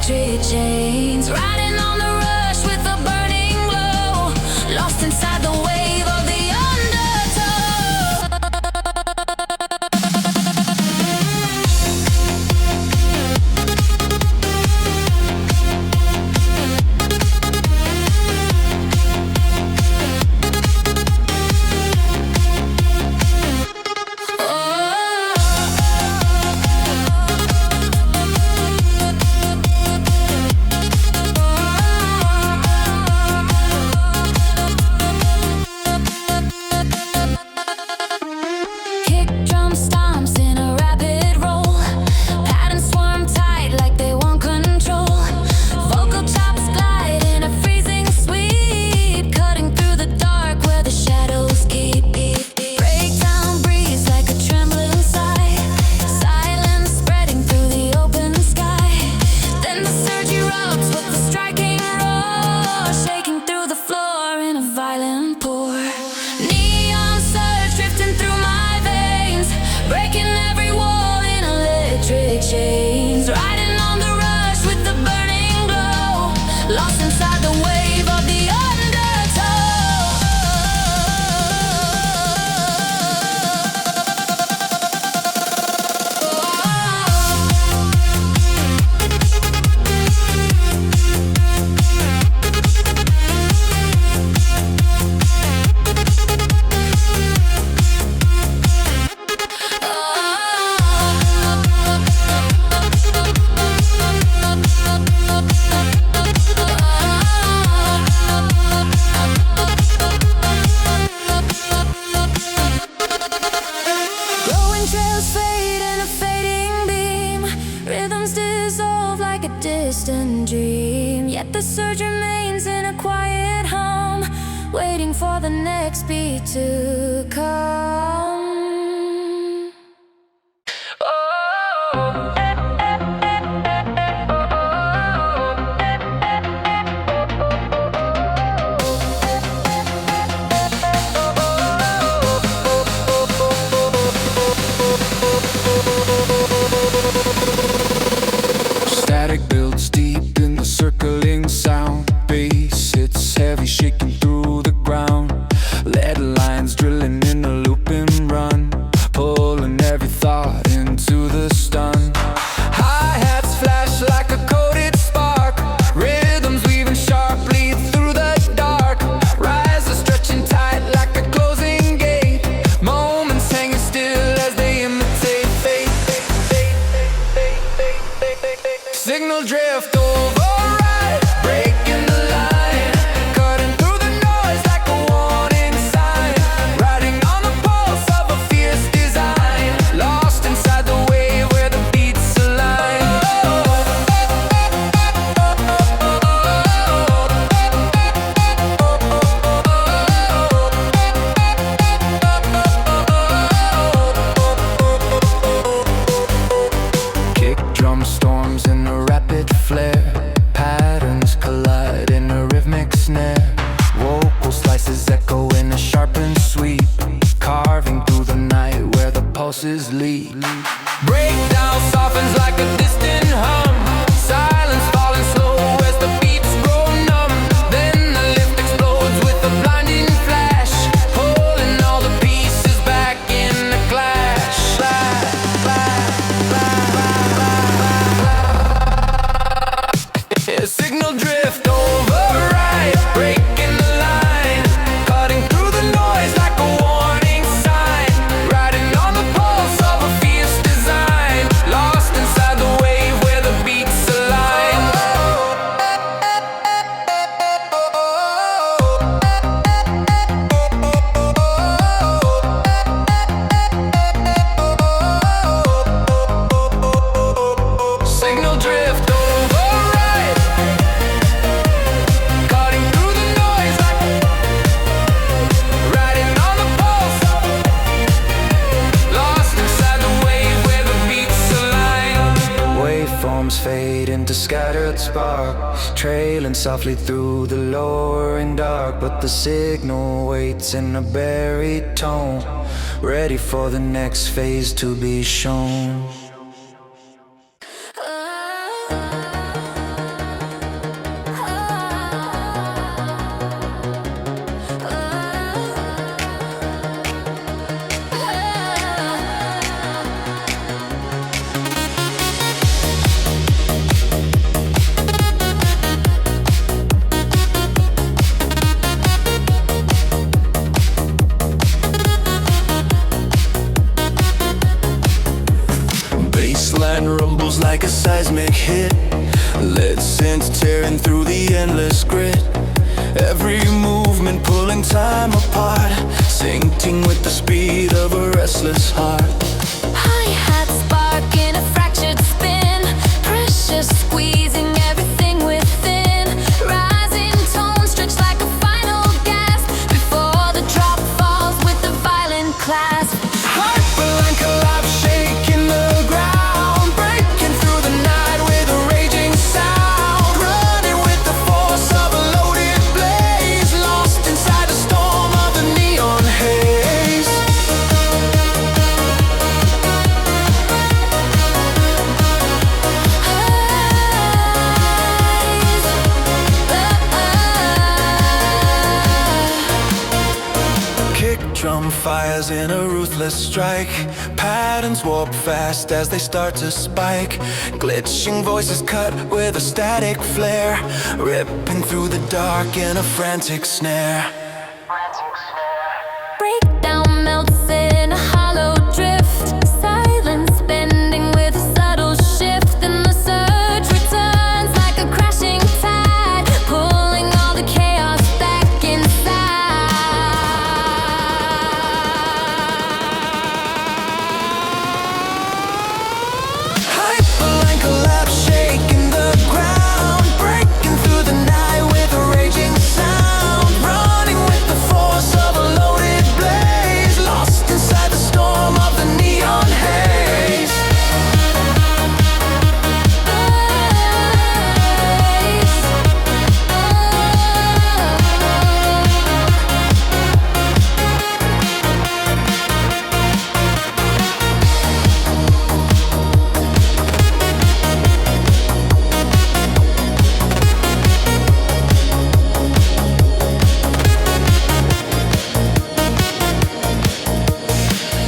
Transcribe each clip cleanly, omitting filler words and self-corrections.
electric chains, riding on the rush with a burning glow, lost inside the wave of the undertow. Chains, riding on the rush with the burning glow, lost inside the wave of the distant dream, yet the surge remains in a quiet hum, waiting for the next beat to come. Static builds deep in the circling sound. Bass hits heavy, shaking through the ground. Lead lines drilling in a loop and run, pulling every thought into the stun. Hi-hats flash like a coated spark, rhythms weaving sharply through the dark. Rises stretching tight like a closing gate, moments hanging still as they imitate fate. Signal drift override, breaking the line, cutting through the noise like a warning sign. Riding on the pulse of a fierce design, lost inside the wave where the beats align. Kick drum storms in a rapid flare, patterns collide in a rhythmic snare. Vocal slices echo in a sharpened sweep, carving through the night where the pulses leap. Breakdown softens like a distant hum, silence falling slow as the beats grow numb. Then the lift explodes with a blinding flash, pulling all the pieces back in the clash. Signal drift override, breaking the line, cutting through the noise like a warning sign. Riding on the pulse of a fierce design, lost inside the wave where the beats align. Signal drift override, cutting through the noise like riding on the pulse, lost inside the wave where the beats align. Waveforms fade into scattered spark, trailing softly through the lowering dark. But the signal waits in a buried tone, ready for the next phase to be shown. a seismic hit. Lead synths tearing through the endless grid. Every movement pulling time apart, syncing with the speed of a restless heart. Hi-hat spark in a fractured spin, pressure squeezing everything within. Rising tone stretched like a final gasp before the drop falls with a violent clasp. Hyperline collapse, shaking the ground, breaking through the night with a raging sound. Running with the force of a loaded blaze, lost inside the storm of the neon haze. Kick drum fires in a ruthless strike. Patterns warp fast as they start to spike. Glitching voices cut with a static flare, ripping through the dark in a frantic snare. Breakdown melts in a hollow drift, silence bending with a subtle shift. Then the surge returns like a crashing tide, pulling all the chaos back inside. Hyperline collapse, shaking the ground, breaking through the night with a raging sound. Running with the force of a loaded blaze, lost inside the storm of the neon haze.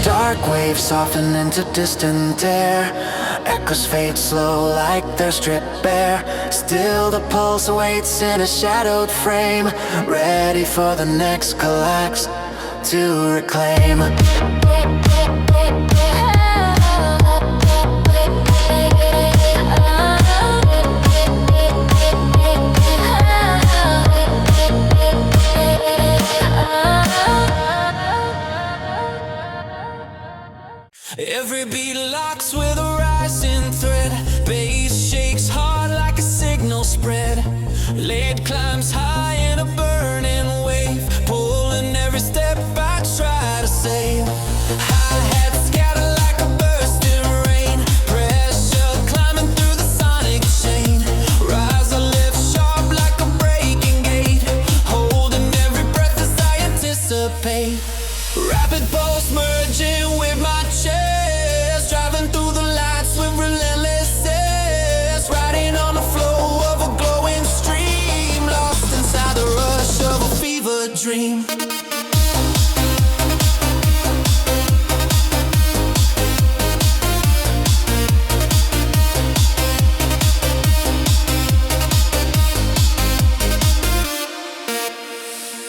Dark waves soften into distant air. Echoes fade slow like they're stripped bare. Still the pulse awaits in a shadowed frame, ready for the next collapse to reclaim. Every beat locks with a rising thread. Bass shakes hard like a signal spread. Lead climbs high in a burning wave, pulling every step I try to save. Hi-hats scatter like a bursting rain, pressure climbing through the sonic chain. Rise a lift sharp like a breaking gate, holding every breath as I anticipate. Rapid pulse merging with my chest, driving through the lights with relentless zest. Riding on the flow of a glowing stream, lost inside the rush of a fever dream.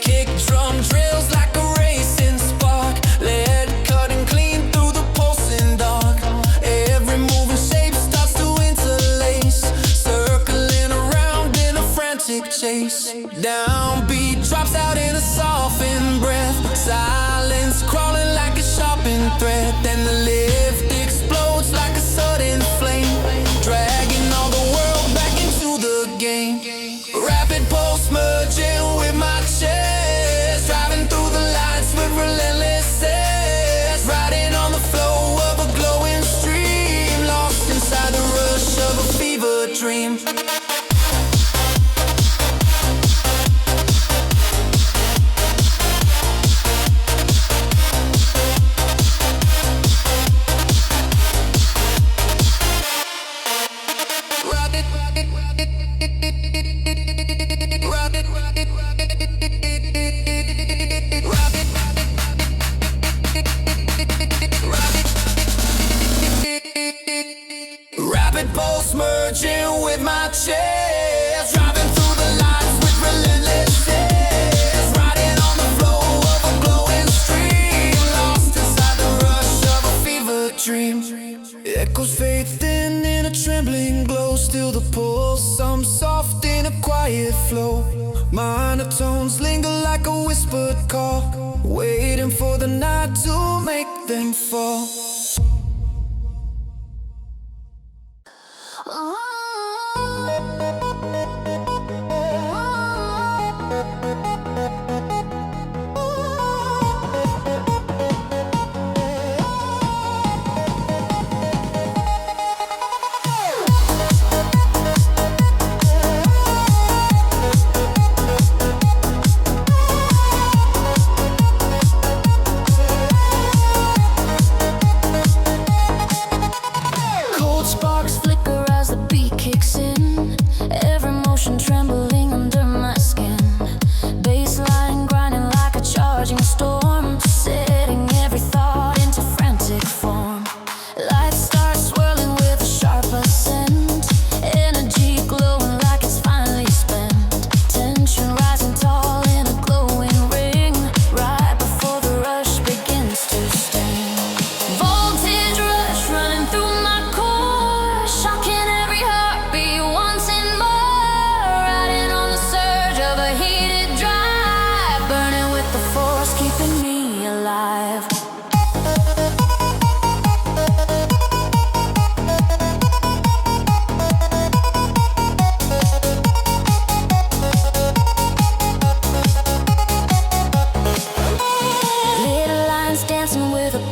Kick drum drills like a racing spark, lead cutting clean through the pulsing dark. Every moving shape starts to interlace, circling around in a frantic chase. Downbeat drops out in a softened breath, silence crawling like a sharpened thread. Then the lift explodes like a sudden flame, dragging all the world back into the game. Rapid pulse merging with my chest, driving through the lights with relentless zest. Riding on the flow of a glowing stream, lost inside the rush of a fever dream. Rapid pulse merging with my chest, driving through the lights with relentless zest. Riding on the flow of a glowing stream, lost inside the rush of a fever dream. Echoes fade thin in a trembling and glow, still the pulse, some soft in a quiet flow. Minor tones linger like a whispered call, waiting for the night to make them fall.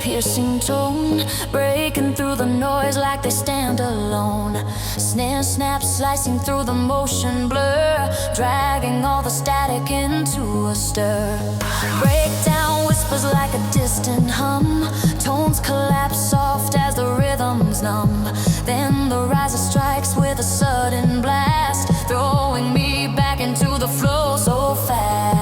Piercing tone, breaking through the noise like they stand alone. Snare snap, slicing through the motion blur, dragging all the static into a stir. Breakdown whispers like a distant hum, tones collapse soft as the rhythm's numb. Then the riser strikes with a sudden blast, throwing me back into the flow so fast.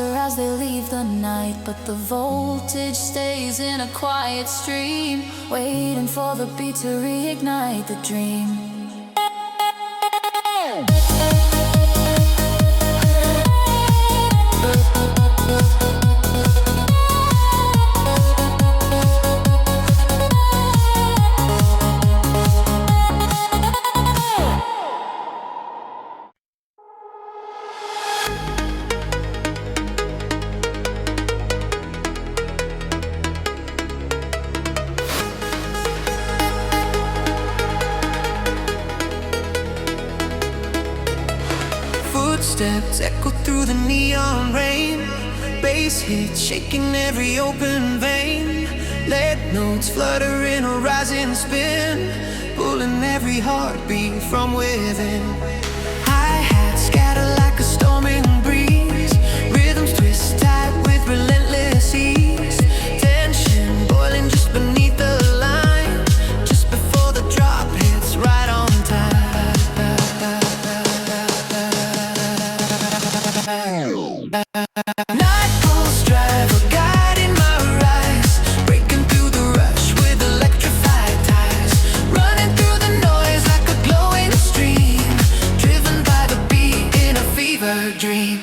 As they leave the night, but the voltage stays in a quiet stream, waiting for the beat to reignite the dream. Footsteps echo through the neon rain, bass hits shaking every open vein. Lead notes flutter in a rising spin, pulling every heartbeat from within. Hi-hats scatter like a storming breeze, rhythms twist tight with relentless ease. Tension boiling just beneath the line, just before the drop hits right on time. Night pulse driver guiding my rise, breaking through the rush with electrified ties, running through the noise like a glowing stream, driven by the beat in a fever dream.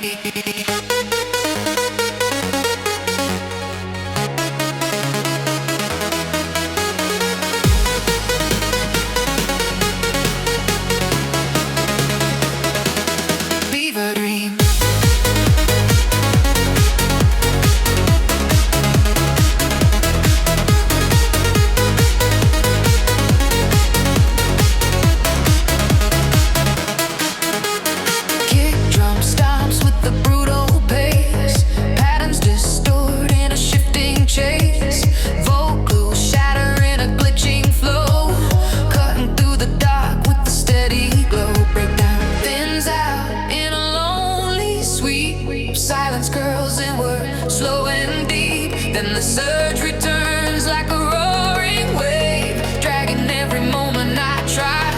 Then the surge returns like a roaring wave, dragging every moment I try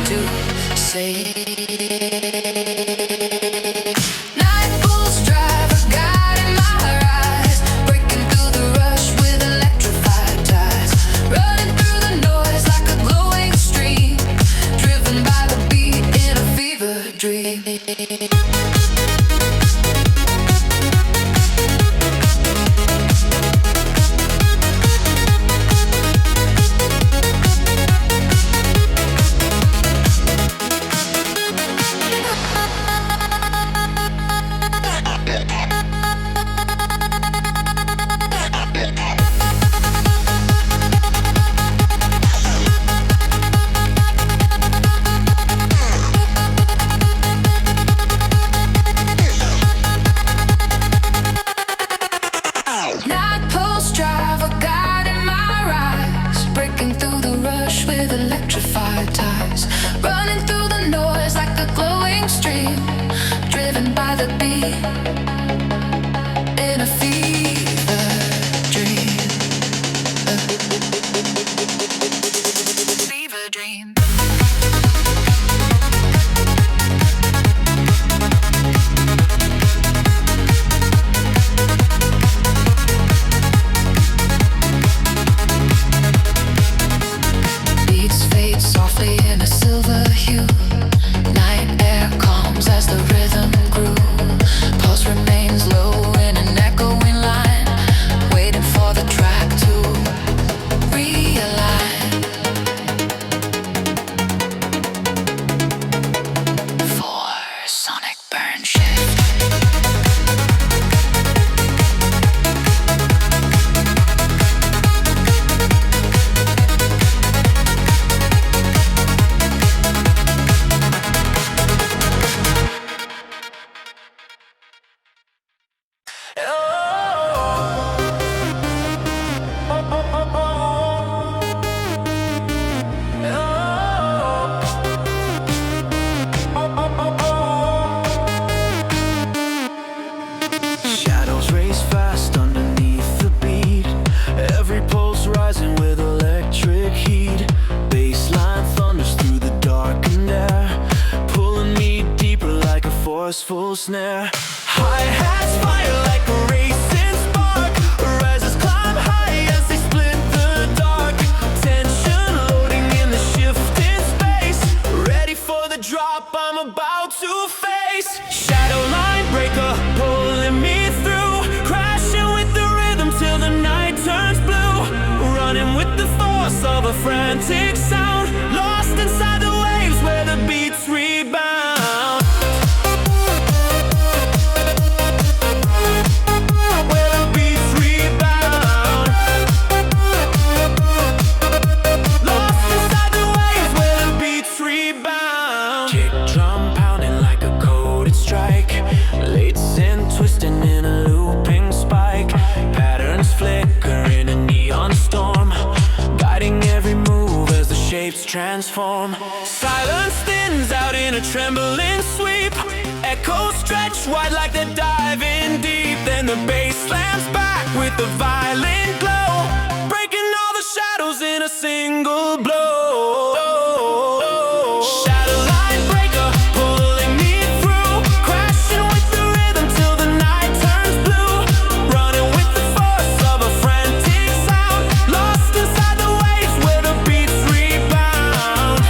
to save. Night bulls drive a guide in my eyes, breaking through the rush with electrified ties, running through the noise like a glowing stream, driven by the beat in a fever dream. Night poles drive a guide in my rise, breaking through the rush with electrified ties, running through the noise like a glowing stream, driven by the beat in a fever dream. Fever dream. Softly in a silver hue, night air calms as the rhythm grew. Pulse remains low in an echoing line, waiting for the track to realign. For sonic burn shift. Shadows race fast underneath the beat, every pulse rising with electric heat. Bassline thunders through the darkened air, pulling me deeper like a forceful snare. Hi-hats fire like a racing spark, rises climb high as they split the dark. Tension loading in the shifting space, ready for the drop I'm about to face. Shadow line breaker pulling me through, crashing with the rhythm till the night turns blue, running with the force of a frantic sound, lost inside the waves where the beats rebound. Where the beats rebound, lost inside the waves where the beats rebound. Kick drum pounding like a coded strike, late synth twisting in a looping spike, patterns flicker in a neon storm, guiding every move as the shapes transform. Silence thins out in a trembling sweep, echoes stretch wide like they're diving deep. Then the bass slams back with the violent glow, breaking all the shadows in a single blow. Shadow line breaker pulling me through, crashing with the rhythm till the night turns blue, running with the force of a frantic sound, lost inside the waves where the beats rebound.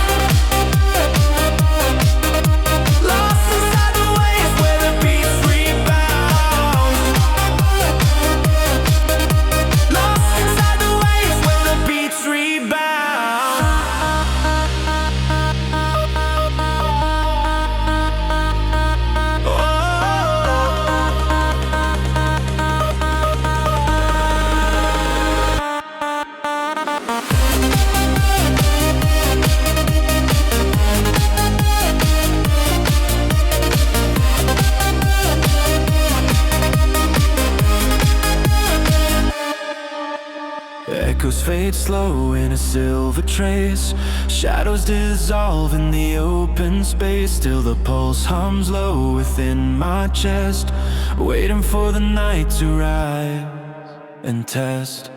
Lost inside the waves where the beats rebound. Lost inside the waves where the beats rebound. Echoes fade slow in a silver trace, shadows dissolve in the open space. Still the pulse hums low within my chest, waiting for the night to rise. and test.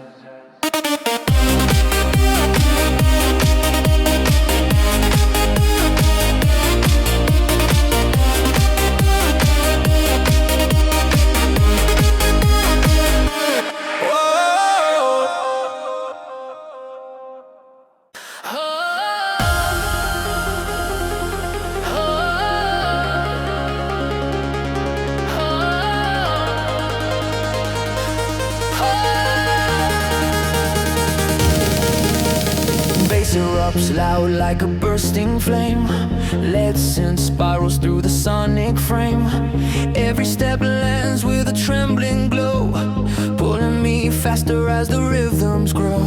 Bass erupts loud like a bursting flame. Lead synth spirals through the sonic frame. Every step lands with a trembling glow, pulling me faster as the rhythms grow.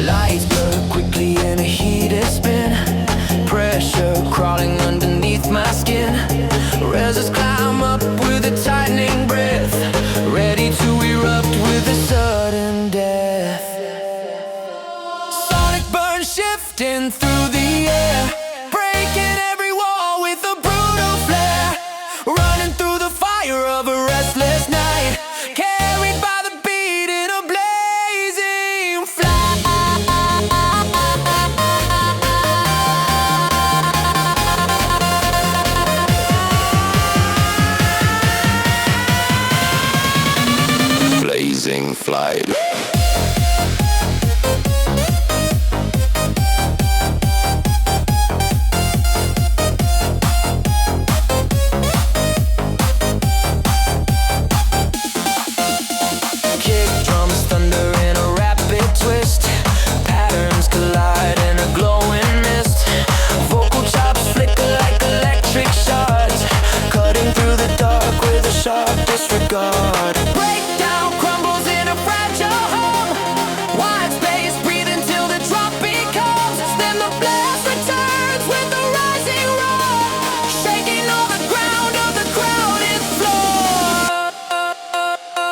Lights blur quickly in a heated spin, pressure crawling underneath my skin. Resistors climb up with a tightening breath, ready to erupt with a sudden death. Shifting through the air, breaking every wall with a brutal flair. Running through the fire of a restless night, carried by the beat in a blazing flight. Blazing flight. Disregard. Breakdown crumbles in a fragile home. Wide space, breathe until the drop becomes. Then the blast returns with a rising roar, shaking all the ground of the crowded floor.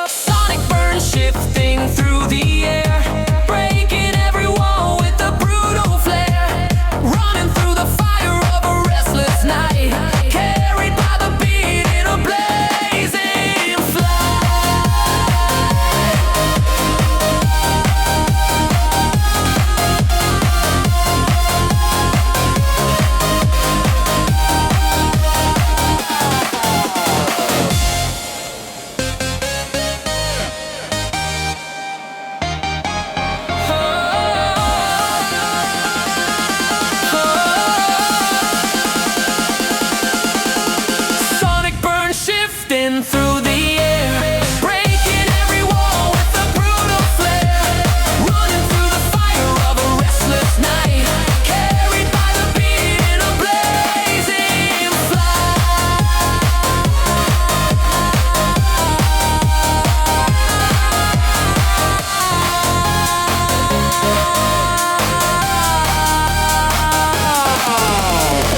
Sonic burn shifting through the air, breaking every wall with a brutal flare. Running through the fire of a restless night, carried by the beat in a blaze. Through the air, breaking every wall with a brutal flare. Running through the fire of a restless night, carried by the beat in a blazing flight.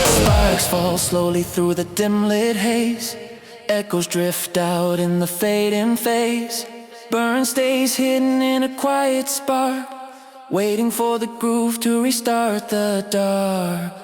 Sparks fall slowly through the dim lit haze. Echoes drift out in the fading phase. Burn stays hidden in a quiet spark, waiting for the groove to restart the dark.